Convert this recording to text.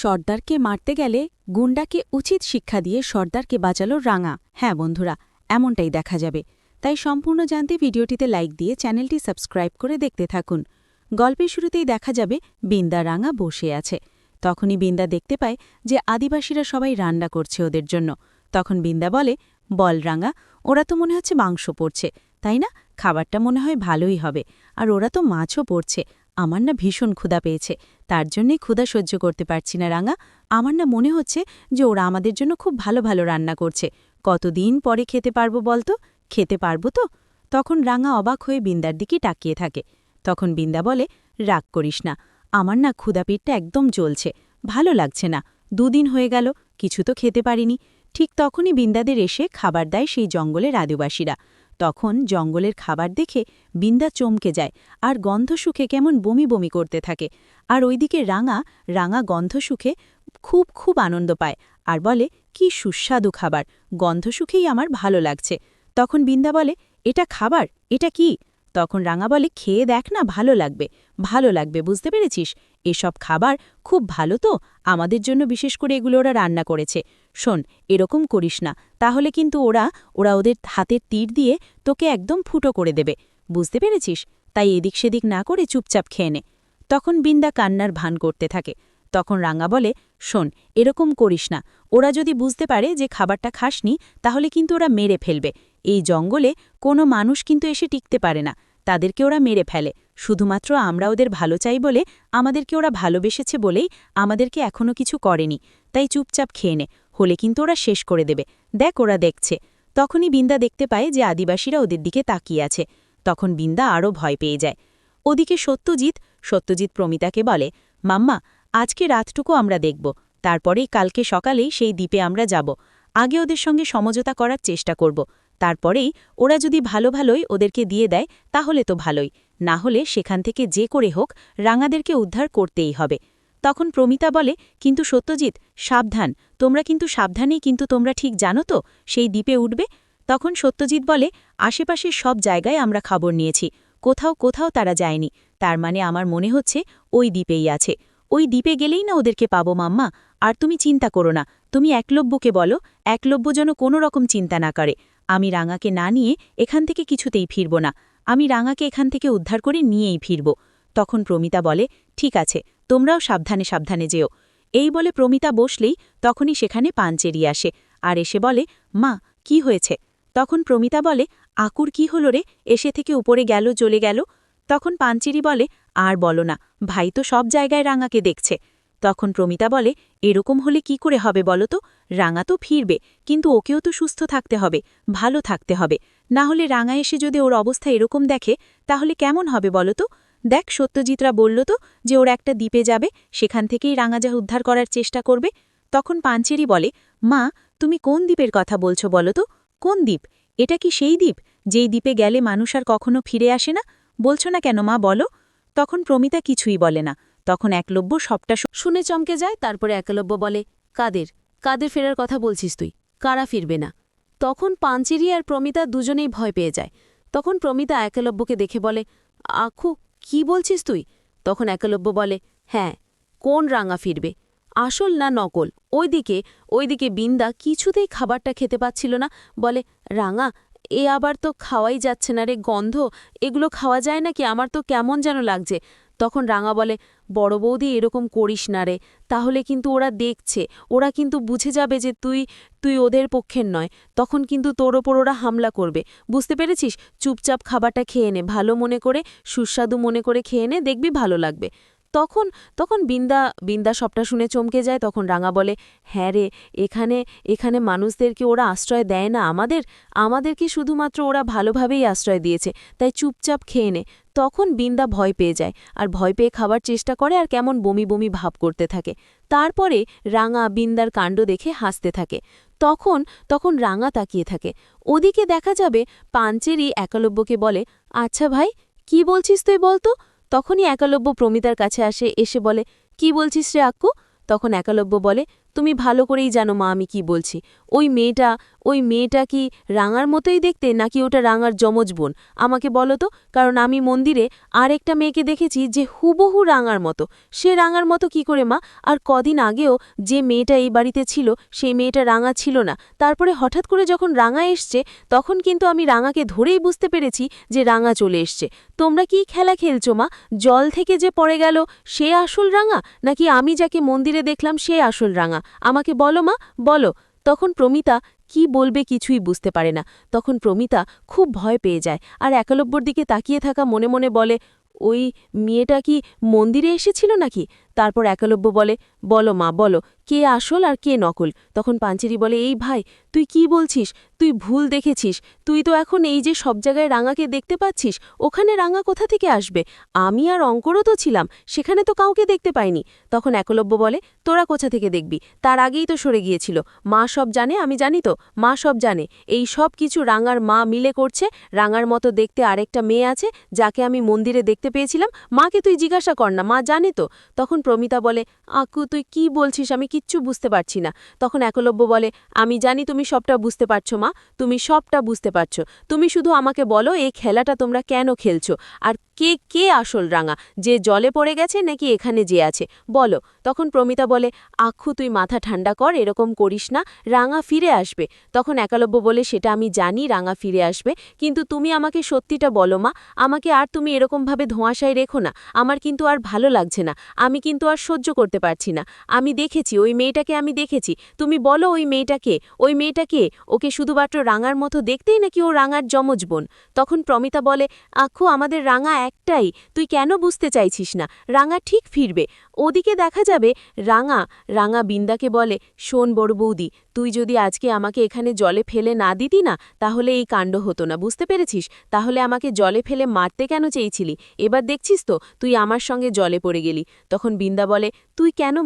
সর্দারকে মারতে গেলে গুন্ডাকে উচিত শিক্ষা দিয়ে সর্দারকে বাঁচালো রাঙা। হ্যাঁ বন্ধুরা, এমনটাই দেখা যাবে। তাই সম্পূর্ণ জানতে ভিডিওটিতে লাইক দিয়ে চ্যানেলটি সাবস্ক্রাইব করে দেখতে থাকুন। গল্পের শুরুতেই দেখা যাবে বিন্দা রাঙা বসে আছে। তখনই বিন্দা দেখতে পায় যে আদিবাসীরা সবাই রান্না করছে ওদের জন্য। তখন বিন্দা বলে, বল রাঙা, ওরা তো মনে হচ্ছে মাংস পড়ছে, তাই না? খাবারটা মনে হয় ভালোই হবে। আর ওরা তো মাছও পড়ছে। আমার না ভীষণ ক্ষুধা পেয়েছে, তার জন্যই ক্ষুধা সহ্য করতে পারছি না রাঙা। আমার না মনে হচ্ছে যে ওরা আমাদের জন্য খুব ভালো ভালো রান্না করছে। কতদিন পরে খেতে পারবো বলতো? খেতে পারবো তো? তখন রাঙা অবাক হয়ে বিন্দার দিকে তাকিয়ে থাকে। তখন বিন্দা বলে, রাগ করিস না, আমার না ক্ষুধা পেটটা একদম জ্বলছে, ভালো লাগছে না। 2 দিন হয়ে গেল, কিছু তো খেতে পারিনি। ঠিক তখনই বিন্দাদের এসে খাবার দেয় সেই জঙ্গলের আদিবাসীরা। তখন জঙ্গলের খাবার দেখে বিন্দা চমকে যায় আর গন্ধ শুকে কেমন বমি বমি করতে থাকে। আর ওইদিকে রাঙা গন্ধ শুকে খুব খুব আনন্দ পায় আর বলে, কি সুস্বাদু খাবার, গন্ধ শুকেই আমার ভালো লাগছে। তখন বিন্দা বলে, এটা খাবার? এটা কি? তখন রাঙা বলে, খেয়ে দেখ না, ভালো লাগবে, ভালো লাগবে, বুঝতে পেরেছিস? এসব খাবার খুব ভালো তো, আমাদের জন্য বিশেষ করে এগুলো ওরা রান্না করেছে। শোন, এরকম করিস না, তাহলে কিন্তু ওরা ওদের হাতের তীর দিয়ে তোকে একদম ফুটো করে দেবে, বুঝতে পেরেছিস? তাই এদিক সেদিক না করে চুপচাপ খেয়ে নে। তখন বিন্দা কান্নার ভান করতে থাকে। তখন রাঙা বলে, শোন, এরকম করিস না, ওরা যদি বুঝতে পারে যে খাবারটা খাসনি তাহলে কিন্তু ওরা মেরে ফেলবে। এই জঙ্গলে কোনো মানুষ কিন্তু এসে টিকতে পারে না, তাদেরকে ওরা মেরে ফেলে। শুধুমাত্র আমরা ওদের ভালো চাই বলে, আমাদেরকে ওরা ভালোবেসেছে বলেই আমাদেরকে এখনো কিছু করেনি। তাই চুপচাপ খেয়ে নে, হলে কিন্তু ওরা শেষ করে দেবে। দেখ, ওরা দেখছে। তখনই বিন্দা দেখতে পায় যে আদিবাসীরা ওদের দিকে তাকিয়ে আছে। তখন বিন্দা আরও ভয় পেয়ে যায়। ওদিকে সত্যজিৎ প্রমিতাকে বলে, মাম্মা, আজকে রাতটুকু আমরা দেখব, তারপরেই কালকে সকালেই সেই দ্বীপে আমরা যাব। আগে ওদের সঙ্গে সমঝোতা করার চেষ্টা করব, তারপরেই ওরা যদি ভালোই ওদেরকে দিয়ে দেয় তাহলে তো ভালোই, না হলে সেখান থেকে যে করে হোক রাঙাদেরকে উদ্ধার করতেই হবে। তখন প্রমিতা বলে, কিন্তু সত্যজিৎ, সাবধান, তোমরা কিন্তু সাবধানেই, কিন্তু তোমরা ঠিক জানো তো সেই দ্বীপে উঠবে? তখন সত্যজিৎ বলে, আশেপাশের সব জায়গায় আমরা খবর নিয়েছি, কোথাও কোথাও তারা যায়নি, তার মানে আমার মনে হচ্ছে ওই দ্বীপেই আছে। ওই দ্বীপে গেলেই না ওদেরকে পাবো মাম্মা। আর তুমি চিন্তা করো না, তুমি একলব্যকে বলো, একলব্য যেন কোনো রকম চিন্তা না করে। আমি রাঙাকে না নিয়ে এখান থেকে কিছুতেই ফিরব না, আমি রাঙাকে এখান থেকে উদ্ধার করে নিয়েই ফিরব। তখন প্রমিতা বলে, ঠিক আছে, তোমরাও সাবধানে সাবধানে যেও। এই বলে প্রমিতা বসলেই তখনই সেখানে পাঞ্চেরি আসে আর এসে বলে, মা, কি হয়েছে? তখন প্রমিতা বলে, আকুর কি হলো রে, এসে থেকে উপরে গেল, চলে গেল। তখন পাঞ্চেরি বলে, আর বলো না, ভাই তো সব জায়গায় রাঙাকে দেখছে। তখন প্রমিতা বলে, এরকম হলে কি করে হবে বলো তো? রাঙা তো ফিরবে, কিন্তু ওকেও তো সুস্থ থাকতে হবে, ভালো থাকতে হবে, না হলে রাঙা এসে যদি ওর অবস্থা এরকম দেখে তাহলে কেমন হবে বলো তো? দেখ, সত্যজিৎরা বলল তো যে ওরা একটা দ্বীপে যাবে, সেখান থেকেই রাঙা যা উদ্ধার করার চেষ্টা করবে। তখন পাঞ্চেরি বলে, মা, তুমি কোন দ্বীপের কথা বলছো বলো তো? কোন দ্বীপ? এটা কি সেই দ্বীপ যেই দ্বীপে গেলে মানুষ আর কখনো ফিরে আসে না? বলছো না কেন মা, বলো? তখন প্রমিতা কিছুই বলে না। তখন একলব্য সবটা শুনে চমকে যায়। তারপরে একলব্য বলে, কাদের ফেরার কথা বলছিস তুই? কারা ফিরবে না? তখন পাঞ্চেরি আর প্রমিতা দুজনেই ভয় পেয়ে যায়। তখন প্রমিতা একলব্যকে দেখে বলে, আখু, কি বলছিস তুই? তখন একলব্য বলে, হ্যাঁ, কোন রাঙা ফিরবে, আসল না নকল? ওইদিকে বিন্দা কিছুতেই খাবারটা খেতে পাচ্ছিল না, বলে, রাঙা, এ আবার তো খাওয়াই যাচ্ছে না রে, গন্ধ, এগুলো খাওয়া যায় নাকি? আমার তো কেমন যেন লাগছে। তখন রাঙা বলে, বড় বৌদি, এরকম করিস না রে, তাহলে কিন্তু ওরা দেখছে, ওরা কিন্তু বুঝে যাবে যে তুই ওদের পক্ষের নয়, তখন কিন্তু তোর ওপর ওরা হামলা করবে, বুঝতে পেরেছিস? চুপচাপ খাবারটা খেয়ে নে, ভালো মনে করে, সুস্বাদু মনে করে খেয়ে নে, দেখবি ভালো লাগবে। তখন বিন্দা সবটা শুনে চমকে যায়। তখন রাঙা বলে, হ্যাঁ রে, এখানে মানুষদেরকে ওরা আশ্রয় দেয় না, আমাদেরকে শুধুমাত্র ওরা ভালোভাবেই আশ্রয় দিয়েছে, তাই চুপচাপ খেয়ে নে। তখন বিন্দা ভয় পেয়ে যায় আর ভয় পেয়ে খাবার চেষ্টা করে আর কেমন বমি বমি ভাব করতে থাকে। তারপরে রাঙা বিন্দার কাণ্ড দেখে হাসতে থাকে। তখন রাঙা তাকিয়ে থাকে। ওদিকে দেখা যাবে পাঞ্চেরি একলব্যকে বলে, আচ্ছা ভাই, কি বলছিস তুই বলতো? তখনই একলব্য প্রমিতার কাছে এসে বলে, কি বলছিস রে আক্কু? তখন একলব্য বলে, তুমি ভালো করেই জানো মা আমি কি বলছি। ওই মেয়েটা কি রাঙার মতোই দেখতে, নাকি ওটা রাঙার যমজ বোন? আমাকে বলো তো, কারণ আমি মন্দিরে আরেকটা মেয়েকে দেখেছি যে হুবহু রাঙার মতো। সে রাঙার মতো কি করে মা? আর কদিন আগেও যে মেয়েটা এই বাড়িতে ছিল সেই মেয়েটা রাঙা ছিল না, তারপরে হঠাৎ করে যখন রাঙা এসছে তখন কিন্তু আমি রাঙাকে ধরেই বুঝতে পেরেছি যে রাঙা চলে এসছে। তোমরা কি খেলা খেলছো মা? জল থেকে যে পড়ে গেল সে আসল রাঙা, নাকি আমি যাকে মন্দিরে দেখলাম সে আসল রাঙা? আমাকে বলো মা, বলো। তখন প্রমিতা কি বলবে কিছুই বুঝতে পারে না। তখন প্রমিতা খুব ভয় পেয়ে যায় আর একলব্যর দিকে তাকিয়ে থাকা মনে মনে বলে, ওই মেয়েটা কি মন্দিরে এসেছিল নাকি? তারপর একলব্য বলে, বলো মা বলো, কে আসল আর কে নকল? তখন পাঞ্চেরি বলে, এই ভাই তুই কি বলছিস? তুই ভুল দেখেছিস। তুই তো এখন এই যে সব জায়গায় রাঙাকে দেখতে পাচ্ছিস, ওখানে রাঙা কোথা থেকে আসবে? আমি আর অঙ্করও তো ছিলাম, সেখানে তো কাউকে দেখতে পাইনি। তখন একলব্য বলে, তোরা কোথা থেকে দেখবি? তার আগেই তো সরে গিয়েছিল। মা সব জানে, আমি জানি তো, মা সব জানে। এই সব কিছু রাঙার মা মিলে করছে। রাঙার মতো দেখতে আরেকটা মেয়ে আছে যাকে আমি মন্দিরে দেখতে পেয়েছিলাম, মাকে তুই জিজ্ঞাসা কর না, মা জানে তো। তখন প্রমিতা বলে, আকু তুই কি বলছিস, আমি কিচ্ছু বুঝতে পারছি না। তখন একলব্য বলে, আমি জানি তুমি সবটা বুঝতে পারছো মা, তুমি সবটা বুঝতে পারছো। তুমি শুধু আমাকে বলো এই খেলাটা তোমরা কেন খেলছো, আর কে কে আসল রাঙা, যে জলে পড়ে গেছে নাকি এখানে যে আছে, বলো। তখন প্রমিতা বলে, আক্ষু তুই মাথা ঠান্ডা কর, এরকম করিস না, রাঙা ফিরে আসবে। তখন একলব্য বলে, সেটা আমি জানি রাঙা ফিরে আসবে, কিন্তু তুমি আমাকে সত্যিটা বলো মা, আমাকে আর তুমি এরকমভাবে ধোঁয়াশায় রেখো না। আমার কিন্তু আর ভালো লাগছে না, আমি কিন্তু আর সহ্য করতে পারছি না। আমি দেখেছি ওই মেয়েটাকে, আমি দেখেছি। তুমি বলো ওই মেয়েটাকে, ওই মেয়েটাকে, ওকে শুধুমাত্র রাঙার মতো দেখতেই নাকি ও রাঙার যমজ বোন? তখন প্রমিতা বলে, আক্ষু আমাদের রাঙা একটাই, তুই কেন বুঝতে চাইছিস না? রাঙা ঠিক ফিরবে, ওদিকে দেখা যাবে। রাঙা বিন্দাকে বলে, শোন বড় বৌদি, তুই যদি আজকে আমাকে এখানে জলে ফেলে না দিতি না, তাহলে এই কাণ্ড হতো না, বুঝতে পেরেছিস? তাহলে আমাকে জলে ফেলে মারতে কেন চেয়েছিলি? এবার দেখছিস তো তুই আমার সঙ্গে জলে পড়ে গেলি। তখন বিন্দা বলে, তুই কেন